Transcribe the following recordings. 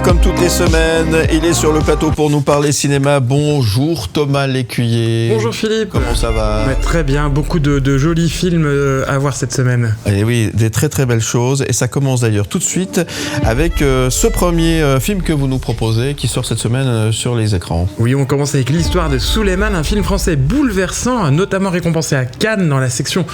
Comme toutes les semaines, il est sur le plateau pour nous parler cinéma. Bonjour Thomas Lécuyer. Bonjour Philippe. Comment ça va ? Très bien, beaucoup de jolis films à voir cette semaine. Et oui, des très très belles choses. Et ça commence d'ailleurs tout de suite avec ce premier film que vous nous proposez qui sort cette semaine sur les écrans. Oui, on commence avec l'histoire de Souleymane, un film français bouleversant, notamment récompensé à Cannes dans la section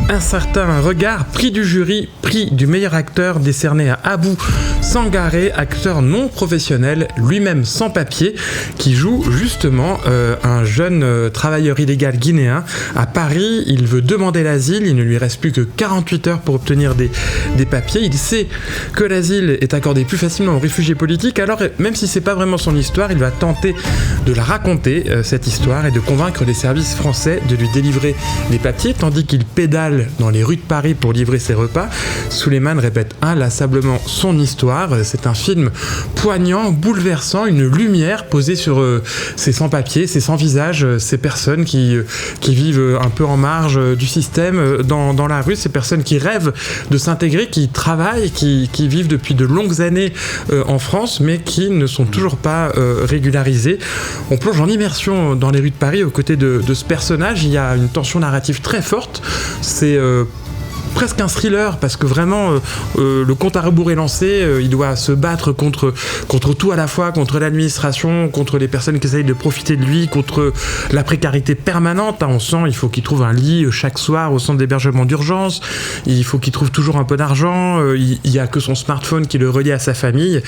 Un certain regard, prix du jury, prix du meilleur acteur décerné à Abou Sangaré, acteur non professionnel, lui-même sans papier, qui joue justement un jeune travailleur illégal guinéen à Paris. Il veut demander l'asile, il ne lui reste plus que 48 heures pour obtenir des papiers. Il sait que l'asile est accordé plus facilement aux réfugiés politiques, alors même si c'est pas vraiment son histoire, il va tenter de la raconter, cette histoire, et de convaincre les services français de lui délivrer les papiers, tandis qu'il pédale dans les rues de Paris pour livrer ses repas. Souleymane répète inlassablement son histoire. C'est un film poignant, bouleversant, une lumière posée sur ces sans-papiers, ces sans-visages, ces personnes qui vivent un peu en marge du système dans la rue, ces personnes qui rêvent de s'intégrer, qui travaillent, qui vivent depuis de longues années en France, mais qui ne sont toujours pas régularisés. On plonge en immersion dans les rues de Paris aux côtés de ce personnage. Il y a une tension narrative très forte. C'est presque un thriller, parce que vraiment le compte à rebours est lancé. Il doit se battre contre tout à la fois, contre l'administration, contre les personnes qui essayent de profiter de lui, contre la précarité permanente. On sent il faut qu'il trouve un lit chaque soir au centre d'hébergement d'urgence, il faut qu'il trouve toujours un peu d'argent, il n'y a que son smartphone qui le relie à sa famille.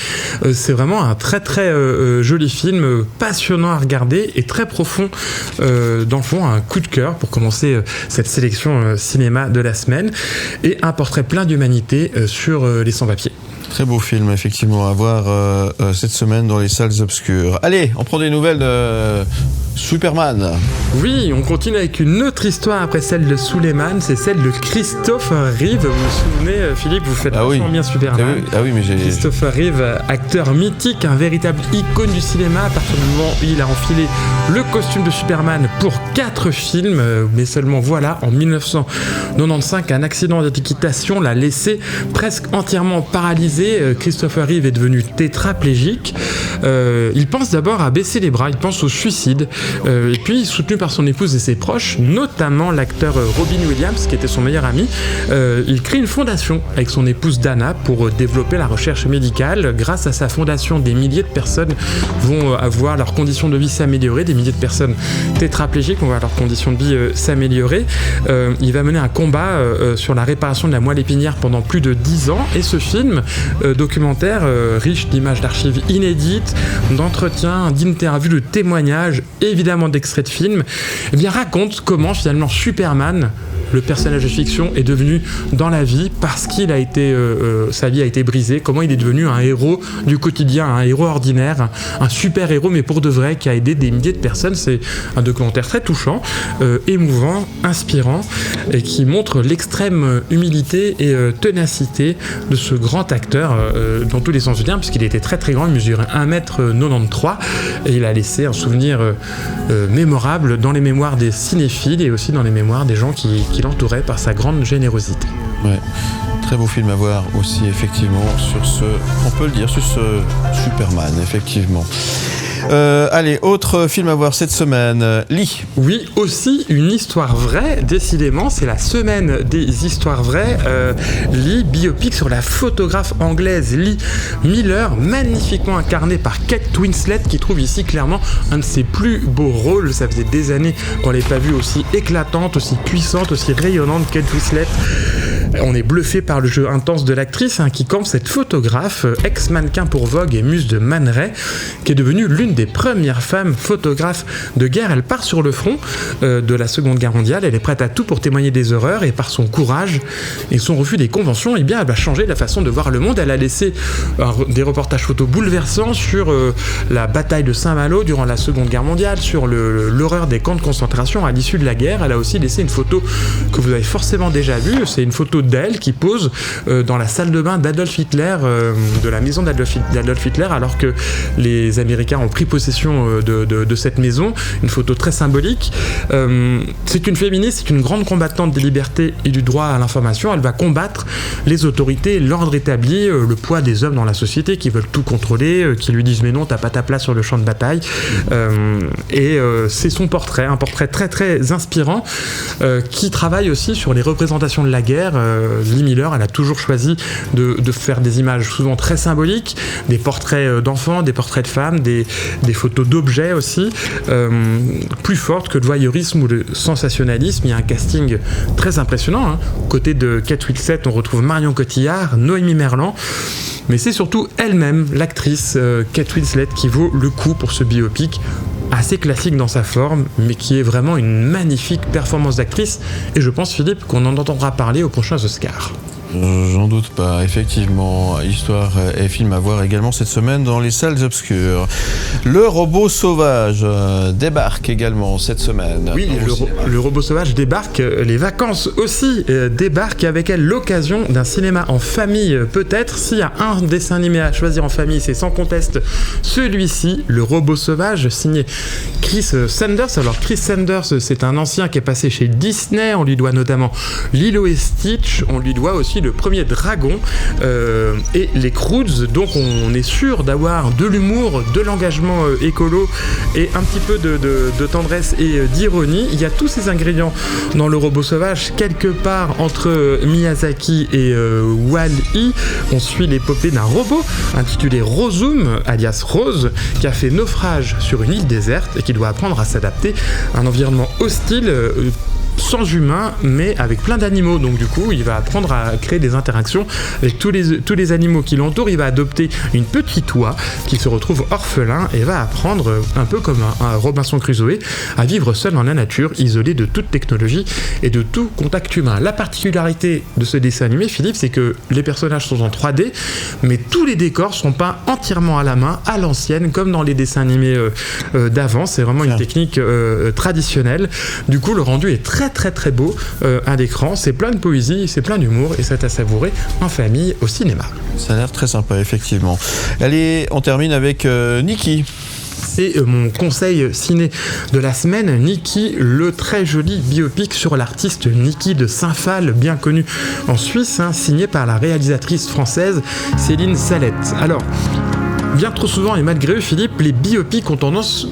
C'est vraiment un très très joli film, passionnant à regarder et très profond dans le fond, un coup de cœur pour commencer cette sélection cinéma de la semaine. Et un portrait plein d'humanité sur les sans-papiers. Très beau film, effectivement, à voir cette semaine dans les salles obscures. Allez, on prend des nouvelles de Superman. Oui, on continue avec une autre histoire après celle de Souleymane, c'est celle de Christopher Reeve. Vous vous souvenez, Philippe, vous faites vachement bien Superman. Mais j'ai... Christopher Reeve, acteur mythique, un véritable icône du cinéma. À partir du moment où il a enfilé le costume de Superman pour 4 films, mais seulement voilà, en 1995, un accident d'équitation l'a laissé presque entièrement paralysé. Christopher Reeve est devenu tétraplégique. Il pense d'abord à baisser les bras, il pense au suicide. Et puis, soutenu par son épouse et ses proches, notamment l'acteur Robin Williams, qui était son meilleur ami, il crée une fondation avec son épouse Dana pour développer la recherche médicale. Grâce à sa fondation, des milliers de personnes vont avoir leurs conditions de vie s'améliorer, des milliers de personnes tétraplégiques vont voir leurs conditions de vie s'améliorer. Il va mener un combat sur la réparation de la moelle épinière pendant plus de 10 ans, et ce film documentaire riche d'images d'archives inédites, d'entretiens, d'interviews, de témoignages, évidemment d'extraits de films, eh bien raconte comment finalement Superman, le personnage de fiction, est devenu dans la vie parce qu'il a été, sa vie a été brisée, comment il est devenu un héros du quotidien, un héros ordinaire, un super héros mais pour de vrai, qui a aidé des milliers de personnes. C'est un documentaire très touchant, émouvant, inspirant, et qui montre l'extrême humilité et ténacité de ce grand acteur dans tous les sens du terme, puisqu'il était très très grand, il mesurait 1m93 et il a laissé un souvenir mémorable dans les mémoires des cinéphiles et aussi dans les mémoires des gens qui l'entouraient par sa grande générosité. Ouais. Très beau film à voir aussi, effectivement, sur ce Superman, effectivement. Allez, autre film à voir cette semaine, Lee. Oui, aussi une histoire vraie, décidément, c'est la semaine des histoires vraies. Lee, biopic sur la photographe anglaise Lee Miller, magnifiquement incarnée par Kate Winslet, qui trouve ici clairement un de ses plus beaux rôles. Ça faisait des années qu'on l'avait pas vue aussi éclatante, aussi puissante, aussi rayonnante, Kate Winslet. On est bluffé par le jeu intense de l'actrice qui campe cette photographe, ex-mannequin pour Vogue et muse de Man Ray, qui est devenue l'une des premières femmes photographes de guerre. Elle part sur le front de la Seconde Guerre mondiale, elle est prête à tout pour témoigner des horreurs, et par son courage et son refus des conventions, eh bien, elle va changer la façon de voir le monde. Elle a laissé des reportages photos bouleversants sur la bataille de Saint-Malo durant la Seconde Guerre mondiale, sur l'horreur des camps de concentration à l'issue de la guerre. Elle a aussi laissé une photo que vous avez forcément déjà vue, c'est une photo photo d'elle qui pose dans la salle de bain d'Adolf Hitler, de la maison d'Adolf Hitler, alors que les Américains ont pris possession de cette maison. Une photo très symbolique. C'est une féministe, c'est une grande combattante des libertés et du droit à l'information. Elle va combattre les autorités, l'ordre établi, le poids des hommes dans la société qui veulent tout contrôler, qui lui disent mais non, t'as pas ta place sur le champ de bataille. C'est son portrait, un portrait très très inspirant, qui travaille aussi sur les représentations de la guerre. Lee Miller, elle a toujours choisi de faire des images souvent très symboliques, des portraits d'enfants, des portraits de femmes, des photos d'objets aussi, plus fortes que le voyeurisme ou le sensationnalisme. Il y a un casting très impressionnant. Côté de Kate Winslet, on retrouve Marion Cotillard, Noémie Merlan, mais c'est surtout elle-même, l'actrice Kate Winslet, qui vaut le coup pour ce biopic assez classique dans sa forme, mais qui est vraiment une magnifique performance d'actrice. Et je pense, Philippe, qu'on en entendra parler aux prochains Oscars. J'en doute pas, effectivement. Histoire et film à voir également cette semaine dans les salles obscures. Le robot sauvage débarque également cette semaine. Oui, le robot sauvage débarque. Les vacances aussi débarquent, avec elle l'occasion d'un cinéma en famille peut-être. S'il y a un dessin animé à choisir en famille, c'est sans conteste celui-ci, le robot sauvage, signé Chris Sanders. Alors Chris Sanders, c'est un ancien qui est passé chez Disney. On lui doit notamment Lilo et Stitch. On lui doit aussi le premier Dragon et les Croods. Donc on est sûr d'avoir de l'humour, de l'engagement écolo et un petit peu de tendresse et d'ironie. Il y a tous ces ingrédients dans le robot sauvage, quelque part entre Miyazaki et Wall-E. On suit l'épopée d'un robot intitulé Rosum, alias Rose, qui a fait naufrage sur une île déserte et qui doit apprendre à s'adapter à un environnement hostile, sans humains, mais avec plein d'animaux. Donc du coup, il va apprendre à créer des interactions avec tous les animaux qui l'entourent. Il va adopter une petite oie qui se retrouve orphelin et va apprendre, un peu comme un Robinson Crusoe, à vivre seul dans la nature, isolé de toute technologie et de tout contact humain. La particularité de ce dessin animé, Philippe, c'est que les personnages sont en 3D, mais tous les décors sont peints entièrement à la main, à l'ancienne, comme dans les dessins animés d'avant. C'est vraiment une technique traditionnelle. Du coup, le rendu est très très très beau à l'écran. C'est plein de poésie, c'est plein d'humour et c'est à savourer en famille au cinéma. Ça a l'air très sympa, effectivement. Allez, on termine avec Nikki. C'est mon conseil ciné de la semaine. Nikki, le très joli biopic sur l'artiste Niki de Saint-Phal, bien connu en Suisse, signé par la réalisatrice française Céline Salette. Alors, bien trop souvent et malgré eux, Philippe, les biopics ont tendance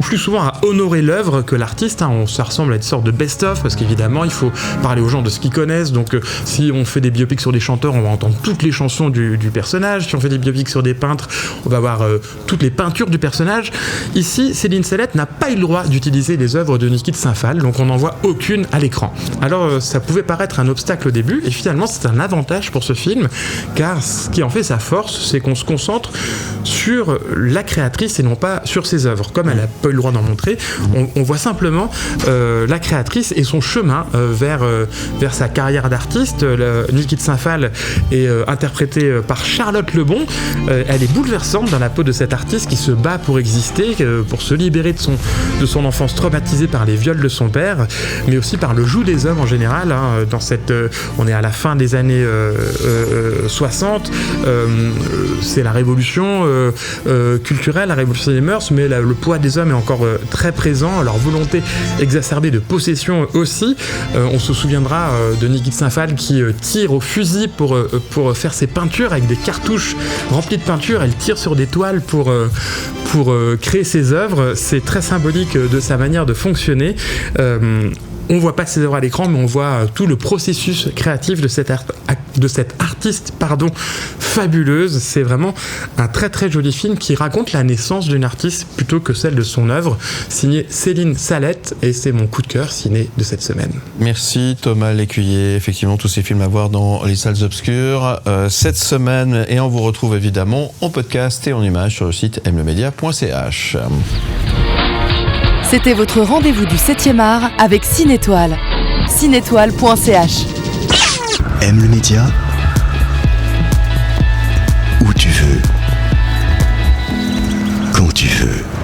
plus souvent à honorer l'œuvre que l'artiste. Ça ressemble à une sorte de best-of, parce qu'évidemment, il faut parler aux gens de ce qu'ils connaissent. Donc, si on fait des biopics sur des chanteurs, on va entendre toutes les chansons du personnage. Si on fait des biopics sur des peintres, on va voir toutes les peintures du personnage. Ici, Céline Salette n'a pas eu le droit d'utiliser les œuvres de Niki de Saint-Phal, donc on n'en voit aucune à l'écran. Alors, ça pouvait paraître un obstacle au début, et finalement, c'est un avantage pour ce film, car ce qui en fait sa force, c'est qu'on se concentre sur la créatrice et non pas sur ses œuvres. Comme elle n'a pas eu le droit d'en montrer, on voit simplement la créatrice et son chemin vers sa carrière d'artiste. Niki de Saint-Phal est interprétée par Charlotte Lebon. Elle est bouleversante dans la peau de cet artiste qui se bat pour exister, pour se libérer de son enfance traumatisée par les viols de son père, mais aussi par le joug des hommes en général. On est à la fin des années 60. C'est la révolution culturelle, la révolution des mœurs, mais le poids des hommes est encore très présent, leur volonté exacerbée de possession aussi. On se souviendra de Niki de Saint-Phal qui tire au fusil pour faire ses peintures avec des cartouches remplies de peinture. Elle tire sur des toiles pour créer ses œuvres. C'est très symbolique de sa manière de fonctionner. On voit pas ses œuvres à l'écran, mais on voit tout le processus créatif de cette artiste fabuleuse. C'est vraiment un très très joli film qui raconte la naissance d'une artiste plutôt que celle de son œuvre, signé Céline Salette, et c'est mon coup de cœur ciné de cette semaine. Merci Thomas Lécuyer. Effectivement, tous ces films à voir dans les salles obscures cette semaine, et on vous retrouve évidemment en podcast et en images sur le site mlemedia.ch. C'était votre rendez-vous du 7e art avec Cinétoile. Cinétoile.ch. Aime le média où tu veux, quand tu veux.